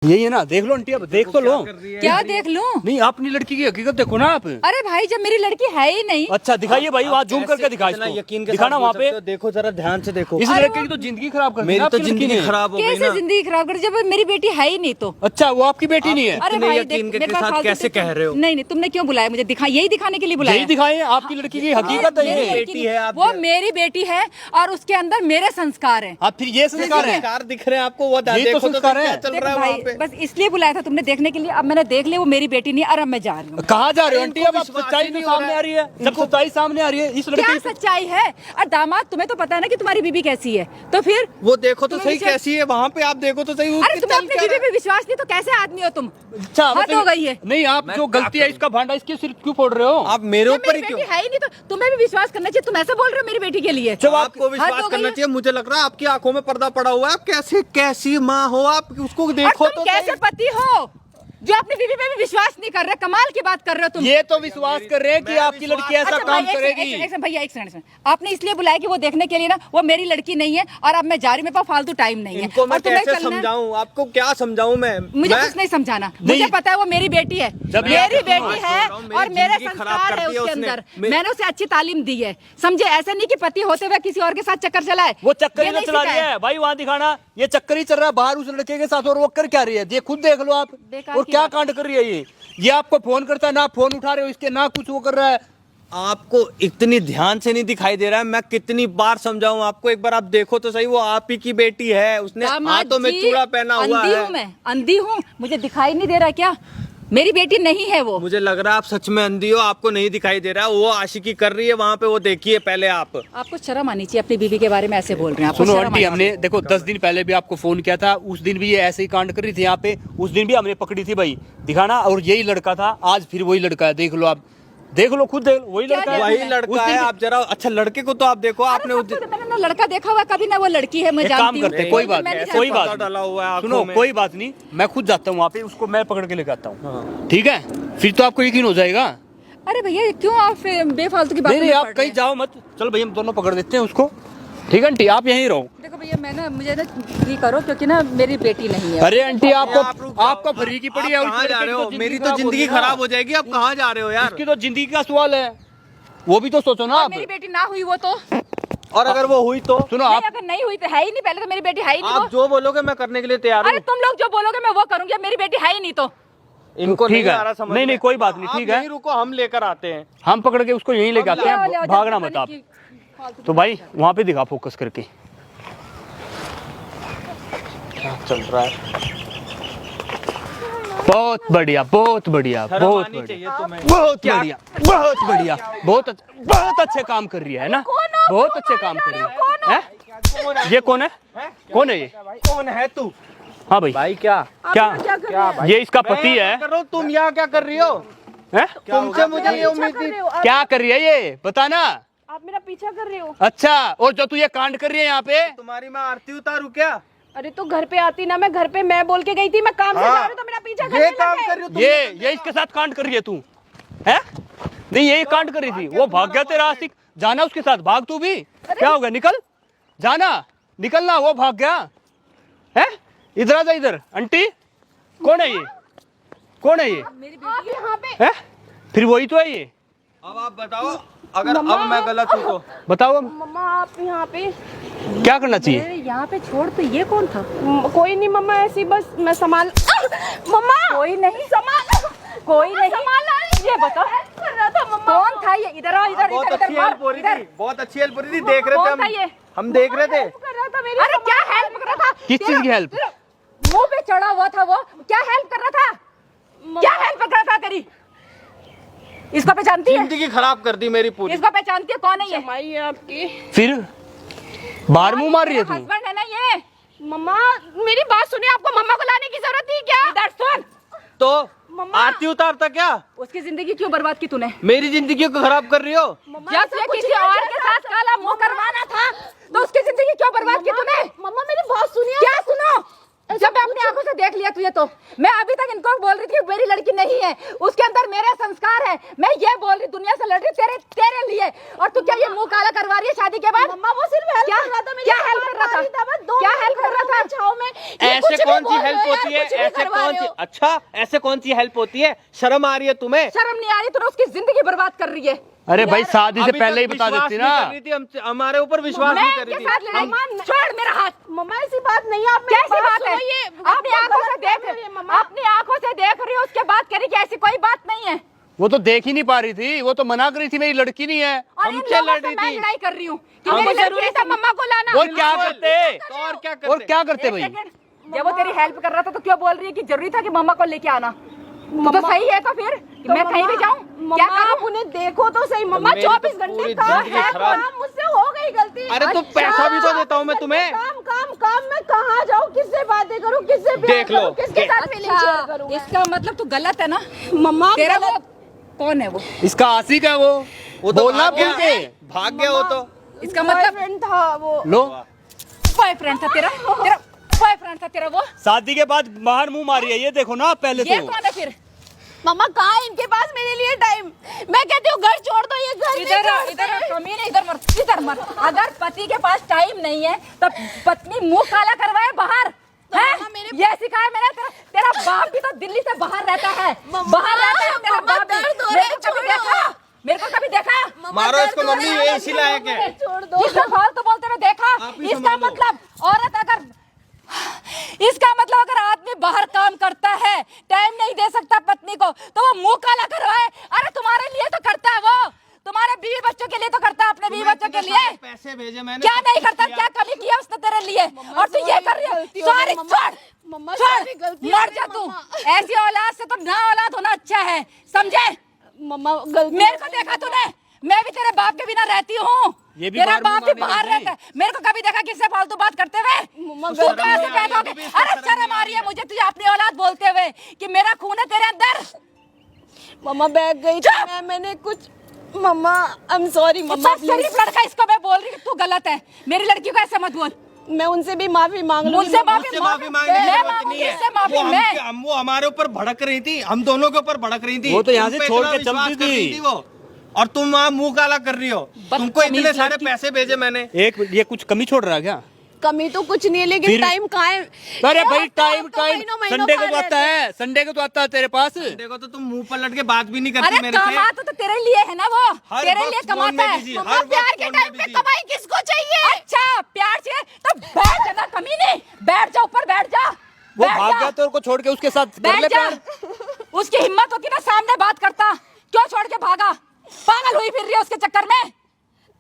यही है ना, देख लो आंटी, अब देख तो लो। क्या देख लूं? नहीं, अपनी लड़की की हकीकत देखो ना आप। अरे भाई, जब मेरी लड़की है ही नहीं। अच्छा दिखाइए भाई, वहाँ जूम करके दिखाइए, यकीन के दिखाना वहाँ पे। देखो जरा ध्यान से देखो। इस लड़के की तो जिंदगी खराब कर दी, मेरी तो जिंदगी खराब हो गई कैसे ना। जिंदगी खराब कर, जब मेरी बेटी है ही नहीं तो। अच्छा, वो आपकी बेटी नहीं है? अरे इतने भाई यकीन देख, के मेरे पास साथ फालतू कैसे देखो। कह रहे हो? नहीं, तुमने क्यों बुलाया मुझे? यही दिखाने के लिए बुलाया। यही दिखाए आपकी लड़की की हकीकत है मेरी ये। लड़की है, वो मेरी बेटी है और उसके अंदर मेरे संस्कार हैं। आप फिर ये संस्कार है? संस्कार दिख रहे हैं आपको? वो ये तो संस्कार है। चल रहा है भाई वहाँ पे। बस इसलिए बुलाया था तुमने देखने के लिए। अब मैंने देख लिया वो मेरी बेटी नहीं, और अब मैं जा रही हूँ। कहाँ जा रहे हो आंटी? अब विश्वास सच्चाई ही तो नहीं हो सामने रहा आ रही है। जब सच्चाई सामने आ रही है इस क्या लड़की सच्चाई है? और दामाद, तुम्हें तो पता है ना कि तुम्हारी बीबी कैसी है, तो फिर वो देखो तो तुम्हें सही कैसी है वहाँ पे, आप देखो तो सही। अरे तुम्हें अपनी बीवी पे विश्वास नहीं तो कैसे आदमी हो तुम? अच्छा हद हो गई है। नहीं, आप जो गलती है इसका भांडा इसके सिर क्यों फोड़ रहे हो? आप मेरे ऊपर मेरी ही क्यों? बेटी है ही नहीं तो तुम्हें भी विश्वास करना चाहिए। तुम ऐसे बोल रहे हो मेरी बेटी के लिए। जब आपको हद विश्वास हो गई करना है। चाहिए। मुझे लग रहा है आपकी आंखों में पर्दा पड़ा हुआ है। आप कैसी माँ हो आप? उसको और देखो तुम तो कैसे सही। पति हो जो अपनी बीवी पे भी विश्वास नहीं कर रहे? कमाल की बात कर रहे हो तुम। ये तो विश्वास कर रहे हैं कि आपकी लड़की ऐसा अच्छा काम भाई, करेगी। भैया एक सेकंड। आपने इसलिए बुलाया कि वो देखने के लिए ना, वो मेरी लड़की नहीं है और अब मैं जा रही हूँ, मेरे पास फालतू टाइम नहीं है। इनको मैं और तुम्हें कैसे चलना है। समझाऊं? आपको क्या समझाऊं मैं? मुझे कुछ नहीं समझाना, मुझे पता है वो मेरी बेटी है। मेरी बेटी है और मेरे संस्कार है उसके अंदर। मैंने उसे अच्छी तालीम दी है, समझे? ऐसा नहीं कि पति होते हुए किसी और के साथ चक्कर चलाए। वो चक्कर ही तो चला रही है भाई, वहाँ दिखाना। ये चक्कर ही चल रहा है बाहर उस लड़के के साथ, और वो कर क्या रही है ये खुद देख लो आप। बेकार और की क्या बात। कांड कर रही है ये आपको फोन करता है ना, फोन उठा रहे हो इसके, ना कुछ वो कर रहा है। आपको इतनी ध्यान से नहीं दिखाई दे रहा है? मैं कितनी बार समझाऊं आपको? एक बार आप देखो तो सही, वो आप ही की बेटी है। उसने हाथों में चूड़ा पहना हुआ अंधी है। हूँ मैं, अंधी हूँ, मुझे दिखाई नहीं दे रहा क्या? मेरी बेटी नहीं है वो। मुझे लग रहा है आप सच में अंधी हो, आपको नहीं दिखाई दे रहा। वो आशिकी कर रही है वहाँ पे, वो देखिए पहले आप। आपको शर्म आनी चाहिए, अपनी बीवी के बारे में ऐसे बोल रहे हैं। आपको सुनो शर्म आंटी, आनी हमने देखो 10 दिन पहले भी आपको फोन किया था, उस दिन भी ये ऐसे ही कांड कर रही थी यहाँ पे। उस दिन भी हमने पकड़ी थी भाई, दिखाना। और यही लड़का था, आज फिर वही लड़का है। देख लो आप, देख लो खुद, देख लो वही लड़का है। वही लड़का है। आप जरा अच्छा लड़के को तो आप देखो। आपने मैंने ना लड़का देखा हुआ कभी, ना वो लड़की है। मैं एक काम जानती हूँ। करते, कोई बात नहीं, कोई बात डाला हुआ है नहीं। आंखों सुनो में। कोई बात नहीं, मैं खुद जाता हूँ वहाँ पे, उसको मैं पकड़ के लेके आता हूँ। ठीक है, फिर तो आपको यकीन हो जाएगा। अरे भैया क्यों आप बेफालतू की बात? नहीं आप कहीं जाओ मत, चलो भैया हम दोनों पकड़ देते हैं उसको। ठीक है आंटी, आप यहीं रहो। देखो भैया, मैं ना, मुझे ना ये करो, क्योंकि ना मेरी बेटी नहीं है। अरे आंटी, आपको फ्री की पड़ी है। आप कहाँ जा रहे हो? मेरी तो जिंदगी खराब हो जाएगी। आप कहाँ जा रहे हो यार? इसकी तो जिंदगी का सवाल है, वो भी तो सोचो ना आप। मेरी बेटी ना हुई वो तो, और अगर वो हुई तो? सुनो नहीं, आप, अगर नहीं हुई तो है ही नहीं। पहले तो मेरी बेटी है ही नहीं आप वो। जो बोलोगे मैं करने के लिए तैयार अरे हूँ। तुम लोग जो बोलोगे मैं वो करूंगी। अब मेरी बेटी है ही नहीं तो। इनको ठीक नहीं है। आ रहा समझ नहीं, में। कोई बात नहीं, आप ठीक है। यहीं रुको, हम लेकर आते हैं। हम पकड़ के उसको यहीं लेके आते हैं, ले भागना मत आप। तो भाई वहाँ पे दिखा फोकस करके, क्या चल रहा है? बहुत बढ़िया, बहुत बढ़िया, बहुत शर्म आनी चाहिए बढ़िया, तुम्हें। बहुत बढ़िया, बहुत बढ़िया, बहुत अच्छे काम कर रही है ना, बहुत अच्छे काम कर रही है। ये कौन है? कौन है ये? कौन है तू? हाँ भाई, भाई क्या क्या ये इसका पति है? कर रहा हूँ, तुम यहाँ क्या कर रही हो? हैं? तुमसे मुझे ये उम्मीद थी। क्या कर रही है ये, बताना। आप मेरा पीछा कर रहे हो? अच्छा, और जो तू ये कांड कर रही है यहाँ पे? तुम्हारी मैं आरती उतारू क्या? अरे तो घर पे आती ना, मैं घर पे मैं बोल के गई थी, मैं काम से जा रही हूँ तो मेरा पीछा ये काम कर रही हो तुम? ये इसके साथ कांड कर रही है तू? है? नहीं, यही कांड कर रही थी। वो भाग गया तेरा आशिक, जाना उसके साथ, भाग तू भी। क्या हो गया, निकल, जाना, निकलना। वो भाग गया है। इधर आ जा, इधर। आंटी कौन है ये? कौन है ये? आप यहाँ पे? है? फिर वही तो है ये। अब आप बताओ, अगर अब मैं गलत हूँ तो? बताओ अब मम्मा आप यहाँ पे? क्या करना चाहिए? अरे यहाँ पे छोड़, तो ये कौन था? कोई नहीं मम्मा, ऐसे ही बस मैं संभाल। मम्मा कोई नहीं, संभाल, कोई नहीं। संभालना। ये बताओ कर रहा था मम्मा। कौन था ये? इधर आओ, इधर बहुत इधर अच्छी इधर हेल्प हो रही इधर। थी, बहुत अच्छी हेल्प हो रही थी। देख रहे कौन था थे ये? हम देख रहे थे। कर रहा था मेरी। अरे क्या हेल्प कर रहा था? किस चीज की हेल्प? मुंह पे चढ़ा हुआ था वो, क्या हेल्प कर रहा था? क्या हेल्प कर रहा था तेरी? इसको पहचानती है? जिंदगी खराब कर दी मेरी पूरी। इसको पहचानती है? कौन है ये? जमाई है आपकी। फिर बाहर मुंह मार रही है तू? हस्बैंड है ना ये? मम्मा मेरी बात सुनिए, आपको मम्मा को लाने की जरूरत थी क्या? इधर सुन, तो मम्मा। आरती उतारता क्या? उसकी जिंदगी क्यों बर्बाद की तूने? मेरी जिंदगी को खराब कर रही हो? जब ये किसी और के साथ काला मुंह करवाना था तो उसकी जिंदगी क्यों बर्बाद की तूने? मम्मा मेरी बात सुनिए। क्या सुनो? जब मैं अपनी आंखों से देख लिया तुझे तो मैं अभी तक इनको बोल रही थी मेरी लड़की नहीं है, उसके अंदर मेरे संस्कार है। मैं ये बोल रही दुनिया से लड़ रही तेरे लिए, और तू क्या ये मुंह काला करवा रही है शादी के बाद? मम्मा वो सिर्फ हेल्प कर रहा था, क्या हेल्प कर रहा था? क्या हेल्प कर रहा था? छाव में ऐसे कौन सी हेल्प होती है? ऐसे कौन सी, अच्छा ऐसे कौन सी हेल्प होती है? शर्म आ रही है तुम्हें? शर्म नहीं आ रही? तूने उसकी जिंदगी बर्बाद कर रही है। अरे भाई शादी से पहले ही बता देती ना। हमारे ऊपर विश्वास नहीं कर रही थी। छोड़ मेरा हाथ। मम्मा ऐसी बात नहीं है, आप कैसी बात है? अपनी आंखों से देख, अपनी आंखों से देख रही हो, उसके बाद कह रही कि ऐसी कोई बात नहीं है। वो तो देख ही नहीं पा रही थी, वो तो मना कर रही थी मेरी लड़की नहीं है। हमसे लड़ रही थी। लड़ाई कर रही हूँ कि मेरी लड़की था, मम्मा को लाना। और क्या करते? और क्या करते भाई? जब वो तेरी हेल्प कर रहा था तो क्यों बोल रही है कि जरूरी था कि मम्मा को लेके आना? तो सही है तो फिर तो मैं कहीं भी जाऊँ क्या करूँ? आप उन्हें देखो तो सही मम्मा, 24 घंटे काम है, काम मुझसे हो गई गलती। अरे तो पैसा भी तो देता हूँ मैं तुम्हें। काम काम काम, मैं कहाँ जाऊँ, किससे बातें करूँ, किससे देख लो, किसके साथ फीलिंग शेयर करूँ? इसका मतलब तू गलत है ना मम्मा। तेरा वो कौन है? वो इसका आशिक है वो तो बोलना भूल के भाग गया। वो तो इसका मतलब बॉयफ्रेंड था वो। लो बॉयफ्रेंड था तेरा बॉयफ्रेंड था तेरा वो। शादी के बाद बाहर मुंह मारी है, ये देखो ना पहले ये तो। कौन है फिर? मम्मा कहाँ है इनके पास मेरे लिए टाइम? मैं कहती हूँ घर छोड़ दो, ये घर इधर कमीने, इधर मर। अगर पति के पास टाइम नहीं है तो पत्नी मुंह काला करवाए बाहर है? ये सिखाया मैंने। तेरा बाप भी तो दिल्ली से बाहर रहता है, बाहर रहता है तेरा बाप भी। मेरे को कभी देखा? मारो इसको मम्मी, ये इसी लायक है। छोड़ दो। जिसको फालतू बोलते हुए देखा? इसका मतलब औरत अगर आदमी बाहर काम करता है, टाइम नहीं दे सकता पत्नी को, तो वो मुंह काला करवाए। अरे तुम्हारे लिए तो करता है वो, तुम्हारे बीवी बच्चों के लिए तो करता है, अपने बीवी बच्चों के लिए। पैसे भेजे मैंने, क्या नहीं करता? क्या कमी किया उसने तेरे लिए? और तू ये कर रही है? सॉरी, छोड़, मर जा तू। ऐसी औलाद से तो ना औलाद होना अच्छा है, समझे? मम्मा गलती। मेरे को देखा तूने? मैं भी तेरे बाप के बिना रहती हूँ, तेरा बाप भी बाहर रहता है। मेरे को कभी देखा किससे फालतू बात करते हुए? तू कहाँ से पैदा हो गई? अरे शर्म आ रही है मुझे तुझे अपनी औलाद बोलते हुए कि मेरा खून है तेरे अंदर। मम्मा बैठ गई थी मैंने कुछ। मम्मा आई एम सॉरी मम्मा। शरीफ लड़का, इसको मैं बोल रही हूँ तू गलत है, मेरी लड़की को ऐसे मत बोल। मैं उनसे भी माफी मांग लूंगी। मुझसे माफी मांगने मैं की जरूरत नहीं है। माफी मैं वो हमारे ऊपर भड़क रही थी, हम दोनों के ऊपर भड़क रही थी। वो तो यहाँ से तुम पे छोड़ इतना के चलती विश्वास कर रही थी वो, और तुम वहाँ मुंह काला कर रही हो। तुमको इतने सारे पैसे भेजे मैंने। एक मिनट, ये कुछ कमी छोड़ रहा है क्या? कमी तो कुछ नहीं है, लेकिन टाइम कहाँ है? अरे भाई टाइम संडे को तो आता है। है, संडे को तो आता है तेरे पास। देखो तो तुम मुंह पर लट के बात भी नहीं करती अरे मेरे से। कमाता तो तेरे लिए है ना, वो हर तेरे वक्त लिए फोन कमाता में है। बिजी, मम्मा हर प्यार वक्त के फोन टाइम में पे बिजी। कमाई किसको चाहिए? अच्छा प्यार चाहिए तो बैठ जाना कमीने, बैठ जा ऊपर, बैठ जा। वो भाग गया तेरे को छोड़ के, उसके साथ कर ले बैठ जा। प्यार। उसकी हिम्मत होती ना सामने बात करता, क्यों छोड़ के भागा? पागल हुई फिर रही है उसके चक्कर में।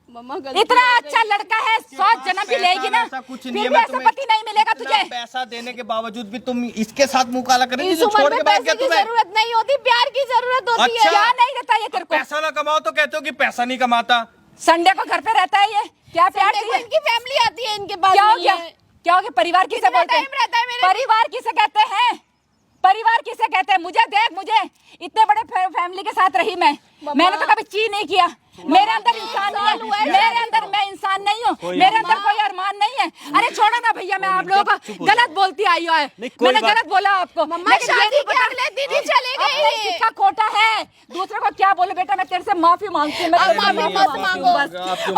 मम्मा गलती इतना हो अच्छा गई। लड़का है, 100 जन्म भी लेगी ना, ऐसा कुछ फिर नहीं है। भी मैं ऐसा तुम्हें पति नहीं मिलेगा तुझे। इतना पैसा देने के बावजूद भी तुम इसके साथ मुंह काला कर रही थी, इस जो उम्र छोड़ में के भाग पैसे गया की तुम्हें। जरूरत नहीं होती, प्यार की जरूरत होती अच्छा। है। क्या नहीं देता ये तेरे को? पैसा ना कमाओ तो कहते हो कि पैसा नहीं कमाता। संडे को घर पे रहता है ये, क्या प्यार देखो चाहिए? इनकी फैमिली आती है, इनके पास क्या हो नहीं गया? है। क्या हो गया? परिवार किसे कितना बोलते हैं? टाइम रहता है मेरे- परिवार किसे कहते हैं? परिवार किसे कहते हैं? मुझे देख, मुझे इतने बड़े फैमिली के साथ रही मैंने तो कभी ची नहीं किया। मेरे अंदर इंसान नहीं है, मेरे अंदर मैं इंसान नहीं हूँ, मेरे अंदर कोई अरमान नहीं है। अरे छोड़ो ना भैया, मैं आप लोगों को गलत बोलती आई है, मैंने गलत बोला आपको। मम्मा शादी के अगले दिन ही चले गए। इसका खोटा है, दूसरे को क्या बोले? बेटा मैं तेरे से माफी मांगती हूँ, मैं तेरे से माफी मत मांगो। बस।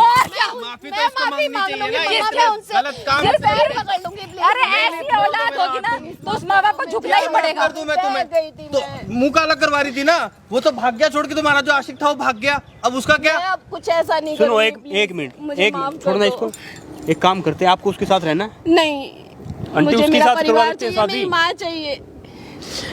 और क्या? माफी तो मैं इसको माफी मांगनी मांग चाहिए लूंगी ना, मम्मा, मैं उनसे गलत काम सिर्फ से। पैर पकड़ लूंगी प्लीज। अरे ऐसी औलाद होगी ना तो उस माँ बाप को झुकना ही पड़ेगा। कर दूं मैं तुम्हें? गई थी तो मैं। मुंह काला करवा रही थी ना, वो तो भाग गया छोड़ के। तुम्हारा जो आशिक था वो भाग गया, अब उसका क्या? मैं अब कुछ ऐसा नहीं सुनो करूंगी, एक please। मिनट, मुझे एक माफ मिनट कर छोड़ना दो। इसको। एक काम करते हैं, आपको उसके साथ रहना है? नहीं, आंटी मुझे उसके मेरा साथ करवा परिवार देते हैं चाहिए, शादी। मेरी माँ चाहिए।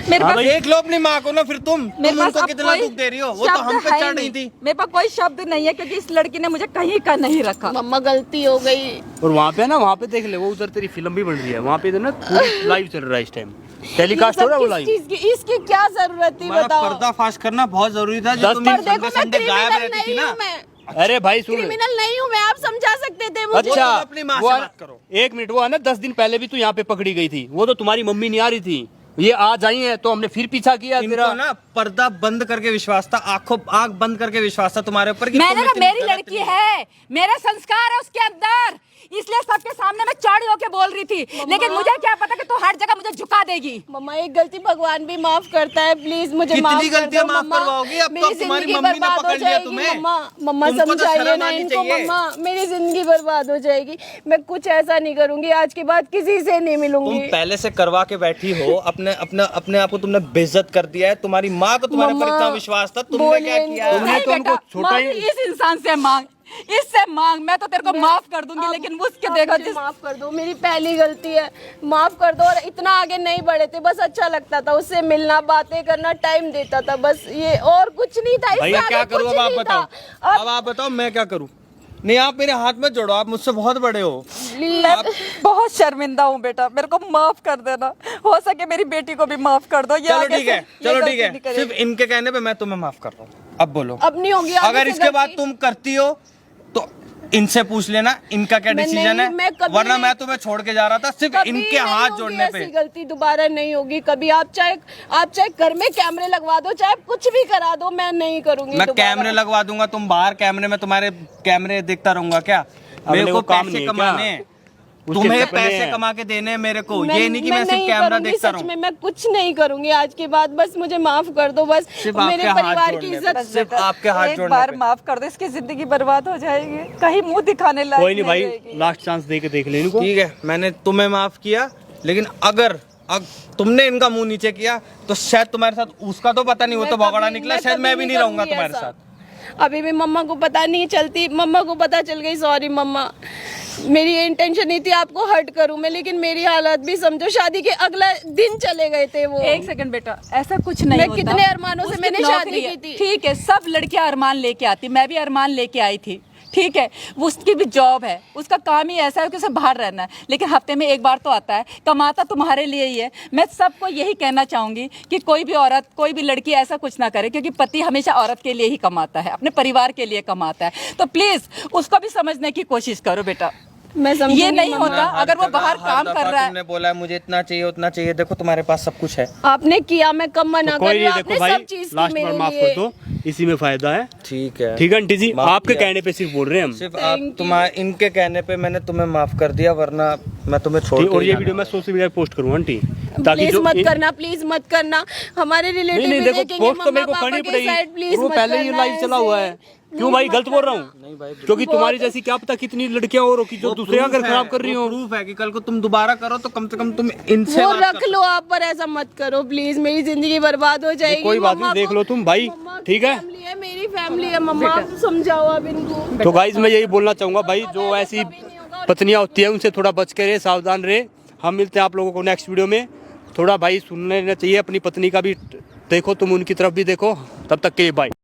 मेरे हाँ, पास देख लो अपनी माँ को ना, फिर तुम उनको अब कितना कोई दुख दे रही हो। वो तो शब्द हम पे है चढ़ ही रही नहीं। थी। मेरे पास कोई शब्द नहीं है क्योंकि इस लड़की ने मुझे कहीं का नहीं रखा। मम्मा गलती हो गई। और वहाँ पे ना, वहाँ पे देख ले, वो उधर तेरी फिल्म भी बन रही है, वहाँ पे ना पूरी लाइव चल रहा है इस टाइम, टेलीकास्ट हो रहा है वो लाइव। इसकी क्या जरूरत थी हमारा बताओ? पर्दाफाश करना बहुत जरूरी था। जो 10 तुम दिन- पर देखो मैं संडे गायब क्रिमिनल रहती थी नहीं ना। हूँ, मैं अरे भाई सुन, क्रिमिनल नहीं हूँ मैं, आप समझा सकते थे मुझे। अच्छा तो अपनी माँ से वो बात करो। एक मिनट, वो है ना 10 दिन पहले भी तू यहाँ पे पकड़ी गई थी, वो तो तुम्हारी मम्मी नहीं आ रही थी, ये आज आई है तो हमने फिर पीछा किया तेरा। इनको ना पर्दा बंद करके विश्वास था, आंख बंद करके विश्वास था तुम्हारे ऊपर कि मैंने तुम कहा इतनी मेरी गलत लड़की नहीं है, मेरा संस्कार है उसके अंदर, इसलिए सबके सामने मैं चौड़ी होके बोल रही थी, लेकिन मुझे क्या पता कि तू हर जगह मुझे झुका देगी। मम्मा एक गलती भगवान भी माफ करता है, प्लीज मुझे माफ कितनी कर गलतियां दो माफ मम्मा। करवाओगी? अब तो मेरी तुम्हारी जिंदगी मम्मी ने बर्बाद पकड़ हो लिया जाएगी। तुम्हें। मम्मा तुमको तो समझाइए शर्म ना आनी इनको। चाहिए। मम्मा मेरी जिंदगी बर्बाद हो जाएगी, मैं कुछ ऐसा नहीं करूंगी, आज के बाद किसी से नहीं तुम मिलूंगी। पहले से करवा के बैठी हो, अपने आप को तुमने बेइज्जत कर दिया है। तुम्हारी माँ को तुम्हारे पर मम्मा, इतना विश्वास था, तुमने बोलिए क्या किया? इनको। तुमने नहीं तो उनको बेटा, छोटा माफी ही- इस इंसान से मांग, इससे मांग, मैं तो तेरे को माफ कर दूंगी, लेकिन उसके आप देखो मुझे जिस माफ कर दो, मेरी पहली गलती है, माफ कर दो। और इतना आगे नहीं बढ़े थे, बस अच्छा लगता था उससे मिलना, बातें करना, टाइम देता था, बस ये, और कुछ नहीं था। इससे भैया आगे क्या करूँ कुछ अब आप नहीं बताओ। था। अब आप बताओ मैं क्या करूँ? नहीं आप मेरे हाथ में जोड़ो, आप मुझसे बहुत बड़े हो। मैं बहुत शर्मिंदा हूँ बेटा, मेरे को माफ कर देना, हो सके मेरी बेटी को भी माफ कर दो। ये चलो आगे ठीक है, से ये चलो गलती ठीक है, नहीं करेगी। सिर्फ इनके कहने पे मैं तुम्हें माफ कर रहा हूँ। अब बोलो, अब नहीं होगी आगे अगर से इसके बाद गलती। तुम करती हो तो इनसे पूछ लेना इनका क्या मैं डिसीजन नहीं, मैं है, कभी वरना नहीं- मैं तुम्हें छोड़ के जा रहा था सिर्फ कभी इनके नहीं हाथ होगी जोड़ने पे। ऐसी गलती दोबारा नहीं होगी कभी। आप चाहे घर में कैमरे लगवा दो, चाहे कुछ भी करा दो, मैं नहीं करूंगी मैं दोबारा। कैमरे लगवा दूंगा, तुम बाहर कैमरे में तुम्हारे कैमरे देखता रहूंगा क्या? मेरे अपने को को काम पैसे नहीं है कमाने क्या? हैं, उसके तुम्हें सपने पैसे हैं। कमा के देने हैं मेरे को। मैं- ये नहीं कि मैं सिर्फ नहीं कैमरा करूंगी, देखता सच रहूं। में मैं कुछ नहीं करूंगी आज के बाद, बस मुझे माफ कर दो, बस सिर्फ मेरे आपके हाथ परिवार की जोड़ने इज्जत। पे, सिर्फ आपके हाथ एक जोड़ने बार पे। माफ कर दो, इसकी जिंदगी बर्बाद हो जाएगी, कहीं मुंह दिखाने लायक कोई नहीं भाई, रहेगी। लास्ट चांस दे के देख ले इनको। ठीक है, मैंने तुम्हें माफ किया, लेकिन अगर तुमने इनका मुंह नीचे किया तो शायद तुम्हारे साथ, उसका तो पता नहीं, वो तो भगोड़ा निकला, शायद मैं भी नहीं रहूंगा तुम्हारे साथ। अभी भी मम्मा को पता नहीं चलती, मम्मा को पता चल गई, सॉरी मम्मा, मेरी ये इंटेंशन नहीं थी आपको हर्ट करूं मैं, लेकिन मेरी हालत भी समझो, शादी के अगला दिन चले गए थे वो। एक सेकंड बेटा, ऐसा कुछ नहीं मैं होता। कितने अरमानों से उसकी मैंने नौकरी शादी है। की थी। ठीक है, सब लड़कियां अरमान लेके आती, मैं भी अरमान लेके आई थी, ठीक है, वो उसकी भी जॉब है, उसका काम ही ऐसा है कि उसे बाहर रहना है, लेकिन हफ्ते में एक बार तो आता है, कमाता तुम्हारे लिए ही है। मैं सबको यही कहना चाहूंगी कि कोई भी औरत, कोई भी लड़की ऐसा कुछ ना करे, क्योंकि पति हमेशा औरत के लिए ही कमाता है, अपने परिवार के लिए कमाता है। तो प्लीज उसको भी समझने की कोशिश करो बेटा, मैं समझूंगी ये नहीं मम्मा। होता अगर वो बाहर काम कर रहा है। तुमने बोला है मुझे इतना चाहिए उतना चाहिए, देखो तुम्हारे पास सब कुछ है। आपने किया, मैं कम मना तो कर कोई रही नहीं, हूँ, देखो आपने भाई सब चीज की लास्ट बार मेरे माफ लिए। कर दो, इसी में फायदा है। ठीक है, ठीक है आंटी जी, माफ आपके किया। कहने पे सिर्फ बोल रहे हैं हम। सिर्फ आप तुम्हारे इनके कहने पे मैंने तुम्हें माफ कर दिया, वरना मैं तुम्हें छोड़ ठीक, के और ये जाने वीडियो मैं वाला। सोशल मीडिया पे पोस्ट करूँ आंटी, ताकि प्लीज जो मत करना, प्लीज मत करना, हमारे रिलेटिव नहीं भी देखो देखेंगे, पोस्ट तो मेरे को मम्मा करनी पापा के साइड, पड़ेगी, प्लीज वो मत पहले ही करना लाइव चला हुआ है। ऐसे। क्यों भाई गलत बोल रहा हूँ? क्योंकि तुम्हारी जैसी क्या पता कितनी लड़कियां और होगी जो दूसरे का घर खराब कर रही हो। प्रूफ है कि कल को तुम दोबारा करो तो कम से कम तुम इनसे वो बात रख लो आप, पर ऐसा मत करो प्लीज, मेरी जिंदगी बर्बाद हो जाएगी। कोई बात मम्मा नहीं, देख को- लो तुम भाई, मम्मा की ठीक है? फैमिली है, मेरी फैमिली है, मम्मा आप समझाओ आप इनको। तो गाइज मैं यही बोलना चाहूंगा भाई, जो ऐसी पत्नियां होती है उनसे थोड़ा बच के रहे, सावधान रहे। हम मिलते हैं आप लोगों को नेक्स्ट वीडियो में। थोड़ा भाई सुन लेना चाहिए अपनी पत्नी का भी, देखो तुम उनकी तरफ भी देखो। तब तक के बाय।